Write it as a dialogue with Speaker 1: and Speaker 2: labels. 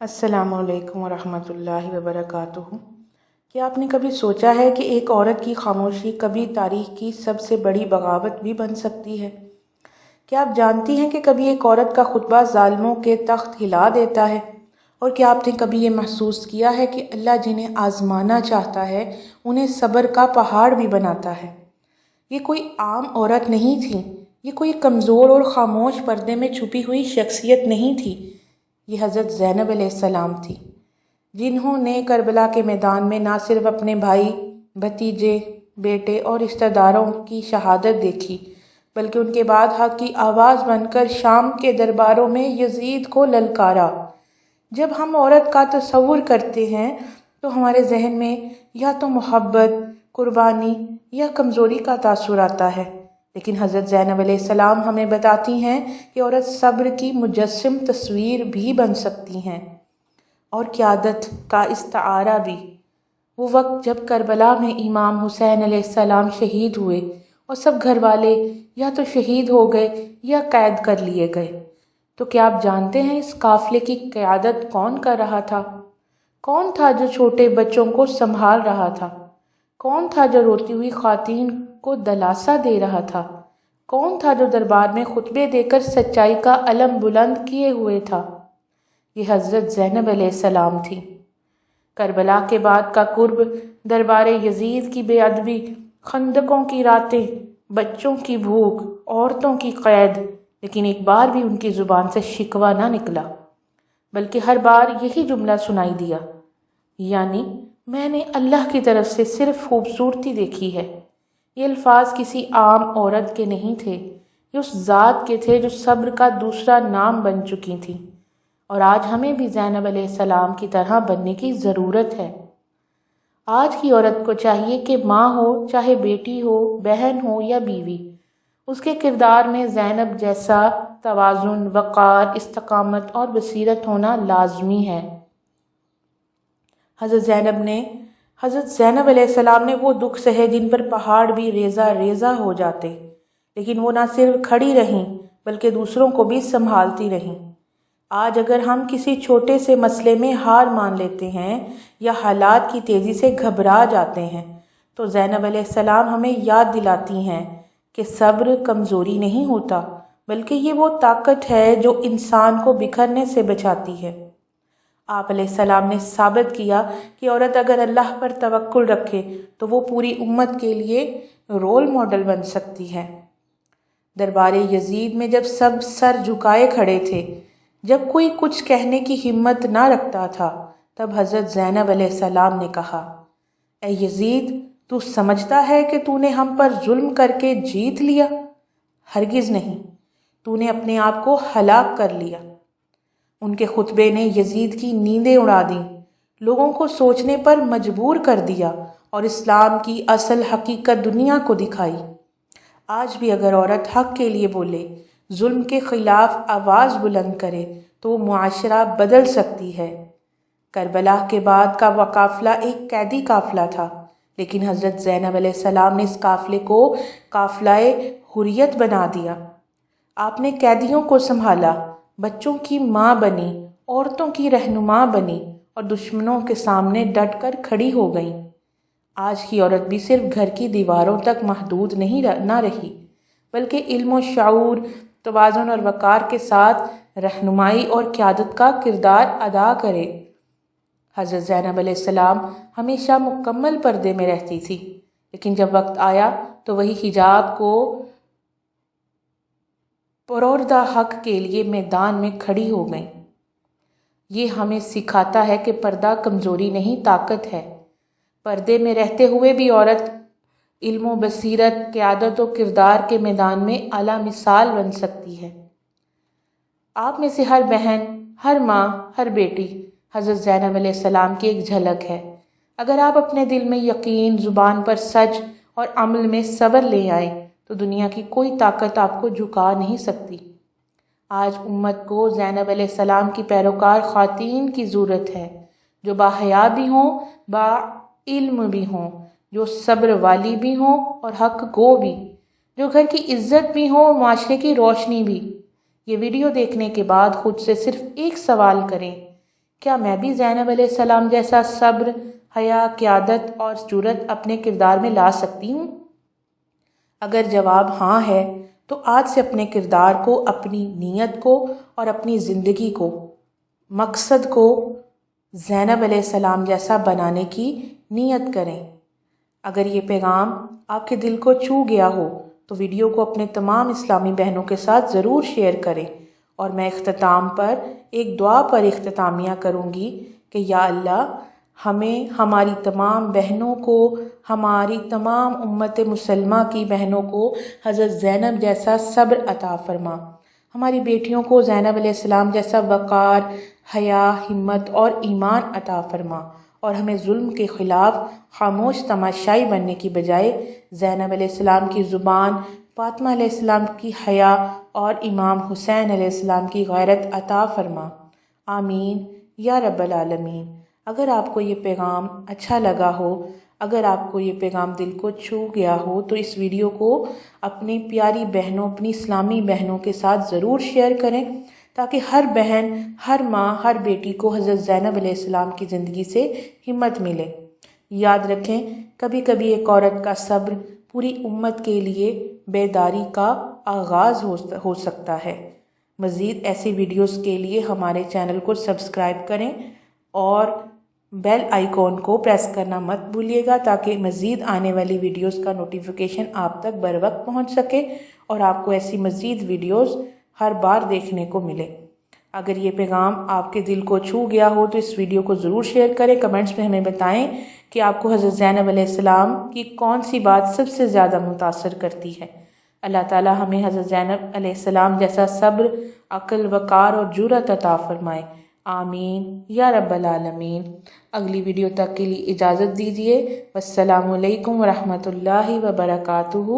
Speaker 1: السلام علیکم ورحمۃ اللہ وبرکاتہ۔ کیا آپ نے کبھی سوچا ہے کہ ایک عورت کی خاموشی کبھی تاریخ کی سب سے بڑی بغاوت بھی بن سکتی ہے؟ کیا آپ جانتی ہیں کہ کبھی ایک عورت کا خطبہ ظالموں کے تخت ہلا دیتا ہے؟ اور کیا آپ نے کبھی یہ محسوس کیا ہے کہ اللہ جنہیں آزمانا چاہتا ہے انہیں صبر کا پہاڑ بھی بناتا ہے؟ یہ کوئی عام عورت نہیں تھی، یہ کوئی کمزور اور خاموش پردے میں چھپی ہوئی شخصیت نہیں تھی، یہ حضرت زینب علیہ السلام تھی، جنہوں نے کربلا کے میدان میں نہ صرف اپنے بھائی، بھتیجے، بیٹے اور رشتہ داروں کی شہادت دیکھی، بلکہ ان کے بعد حق کی آواز بن کر شام کے درباروں میں یزید کو للکارا۔ جب ہم عورت کا تصور کرتے ہیں تو ہمارے ذہن میں یا تو محبت، قربانی یا کمزوری کا تاثر آتا ہے، لیکن حضرت زینب علیہ السلام ہمیں بتاتی ہیں کہ عورت صبر کی مجسم تصویر بھی بن سکتی ہیں، اور قیادت کا استعارہ بھی۔ وہ وقت جب کربلا میں امام حسین علیہ السلام شہید ہوئے اور سب گھر والے یا تو شہید ہو گئے یا قید کر لیے گئے، تو کیا آپ جانتے ہیں اس قافلے کی قیادت کون کر رہا تھا؟ کون تھا جو چھوٹے بچوں کو سنبھال رہا تھا؟ کون تھا جو روتی ہوئی خواتین کو دلاسا دے رہا تھا؟ کون تھا جو دربار میں خطبے دے کر سچائی کا علم بلند کیے ہوئے تھا؟ یہ حضرت زینب علیہ السلام تھی۔ کربلا کے بعد کا کرب، دربار یزید کی بے ادبی، خندقوں کی راتیں، بچوں کی بھوک، عورتوں کی قید، لیکن ایک بار بھی ان کی زبان سے شکوہ نہ نکلا، بلکہ ہر بار یہی جملہ سنائی دیا، یعنی میں نے اللہ کی طرف سے صرف خوبصورتی دیکھی ہے۔ یہ الفاظ کسی عام عورت کے نہیں تھے، یہ اس ذات کے تھے جو صبر کا دوسرا نام بن چکی تھی، اور آج ہمیں بھی زینب علیہ السلام کی طرح بننے کی ضرورت ہے۔ آج کی عورت کو چاہیے کہ ماں ہو، چاہے بیٹی ہو، بہن ہو یا بیوی، اس کے کردار میں زینب جیسا توازن، وقار، استقامت اور بصیرت ہونا لازمی ہے۔ حضرت زینب علیہ السلام نے وہ دکھ سہے جن پر پہاڑ بھی ریزہ ریزہ ہو جاتے، لیکن وہ نہ صرف کھڑی رہیں بلکہ دوسروں کو بھی سنبھالتی رہیں۔ آج اگر ہم کسی چھوٹے سے مسئلے میں ہار مان لیتے ہیں یا حالات کی تیزی سے گھبرا جاتے ہیں، تو زینب علیہ السلام ہمیں یاد دلاتی ہیں کہ صبر کمزوری نہیں ہوتا، بلکہ یہ وہ طاقت ہے جو انسان کو بکھرنے سے بچاتی ہے۔ آپ علیہ السلام نے ثابت کیا کہ عورت اگر اللہ پر توکل رکھے تو وہ پوری امت کے لیے رول ماڈل بن سکتی ہے۔ دربار یزید میں جب سب سر جھکائے کھڑے تھے، جب کوئی کچھ کہنے کی ہمت نہ رکھتا تھا، تب حضرت زینب علیہ السلام نے کہا، اے یزید، تو سمجھتا ہے کہ تو نے ہم پر ظلم کر کے جیت لیا؟ ہرگز نہیں، تو نے اپنے آپ کو ہلاک کر لیا۔ ان کے خطبے نے یزید کی نیندیں اڑا دیں، لوگوں کو سوچنے پر مجبور کر دیا اور اسلام کی اصل حقیقت دنیا کو دکھائی۔ آج بھی اگر عورت حق کے لیے بولے، ظلم کے خلاف آواز بلند کرے تو معاشرہ بدل سکتی ہے۔ کربلا کے بعد کا وہ قافلہ ایک قیدی قافلہ تھا، لیکن حضرت زینب علیہ السلام نے اس قافلے کو قافلہ حریت بنا دیا۔ آپ نے قیدیوں کو سنبھالا، بچوں کی ماں بنی، عورتوں کی رہنما بنی اور دشمنوں کے سامنے ڈٹ کر کھڑی ہو گئیں۔ آج کی عورت بھی صرف گھر کی دیواروں تک محدود نہ رہی، بلکہ علم و شعور، توازن اور وقار کے ساتھ رہنمائی اور قیادت کا کردار ادا کرے۔ حضرت زینب علیہ السلام ہمیشہ مکمل پردے میں رہتی تھی، لیکن جب وقت آیا تو وہی حجاب کو پروردہ حق کے لیے میدان میں کھڑی ہو گئیں۔ یہ ہمیں سکھاتا ہے کہ پردہ کمزوری نہیں، طاقت ہے۔ پردے میں رہتے ہوئے بھی عورت علم و بصیرت، قیادت و کردار کے میدان میں اعلیٰ مثال بن سکتی ہے۔ آپ میں سے ہر بہن، ہر ماں، ہر بیٹی حضرت زینب علیہ السلام کی ایک جھلک ہے۔ اگر آپ اپنے دل میں یقین، زبان پر سچ اور عمل میں صبر لے آئیں تو دنیا کی کوئی طاقت آپ کو جھکا نہیں سکتی۔ آج امت کو زینب علیہ السلام کی پیروکار خواتین کی ضرورت ہے، جو باحیا بھی ہوں، با علم بھی ہوں، جو صبر والی بھی ہوں اور حق گو بھی، جو گھر کی عزت بھی ہوں اور معاشرے کی روشنی بھی۔ یہ ویڈیو دیکھنے کے بعد خود سے صرف ایک سوال کریں کیا میں بھی زینب علیہ السلام جیسا صبر، حیا، قیادت اور جرأت اپنے کردار میں لا سکتی ہوں؟ اگر جواب ہاں ہے تو آج سے اپنے کردار کو، اپنی نیت کو اور اپنی زندگی کو، مقصد کو زینب علیہ السلام جیسا بنانے کی نیت کریں۔ اگر یہ پیغام آپ کے دل کو چھو گیا ہو تو ویڈیو کو اپنے تمام اسلامی بہنوں کے ساتھ ضرور شیئر کریں، اور میں اختتام پر ایک دعا پر اختتامیہ کروں گی کہ یا اللہ، ہمیں، ہماری تمام بہنوں کو، ہماری تمام امت مسلمہ کی بہنوں کو حضرت زینب جیسا صبر عطا فرما، ہماری بیٹیوں کو زینب علیہ السلام جیسا وقار، حیا، ہمت اور ایمان عطا فرما، اور ہمیں ظلم کے خلاف خاموش تماشائی بننے کی بجائے زینب علیہ السلام کی زبان، فاطمہ علیہ السلام کی حیا اور امام حسین علیہ السلام کی غیرت عطا فرما، آمین یا رب العالمین۔ اگر آپ کو یہ پیغام اچھا لگا ہو، اگر آپ کو یہ پیغام دل کو چھو گیا ہو تو اس ویڈیو کو اپنی پیاری بہنوں، اپنی اسلامی بہنوں کے ساتھ ضرور شیئر کریں، تاکہ ہر بہن، ہر ماں، ہر بیٹی کو حضرت زینب علیہ السلام کی زندگی سے ہمت ملے۔ یاد رکھیں، کبھی کبھی ایک عورت کا صبر پوری امت کے لیے بیداری کا آغاز ہو سکتا ہے۔ مزید ایسی ویڈیوز کے لیے ہمارے چینل کو سبسکرائب کریں اور بیل آئیکن کو پریس کرنا مت بھولیے گا، تاکہ مزید آنے والی ویڈیوز کا نوٹیفیکیشن آپ تک بر وقت پہنچ سکے اور آپ کو ایسی مزید ویڈیوز ہر بار دیکھنے کو ملے۔ اگر یہ پیغام آپ کے دل کو چھو گیا ہو تو اس ویڈیو کو ضرور شیئر کریں، کمنٹس میں ہمیں بتائیں کہ آپ کو حضرت زینب علیہ السلام کی کون سی بات سب سے زیادہ متاثر کرتی ہے۔ اللہ تعالی ہمیں حضرت زینب علیہ السلام جیسا صبر، عقل، وقار اور جرأت عطا فرمائے، آمین یا رب العالمین۔ اگلی ویڈیو تک کے لیے اجازت دیجیے۔ والسلام علیکم ورحمۃ اللہ وبرکاتہ۔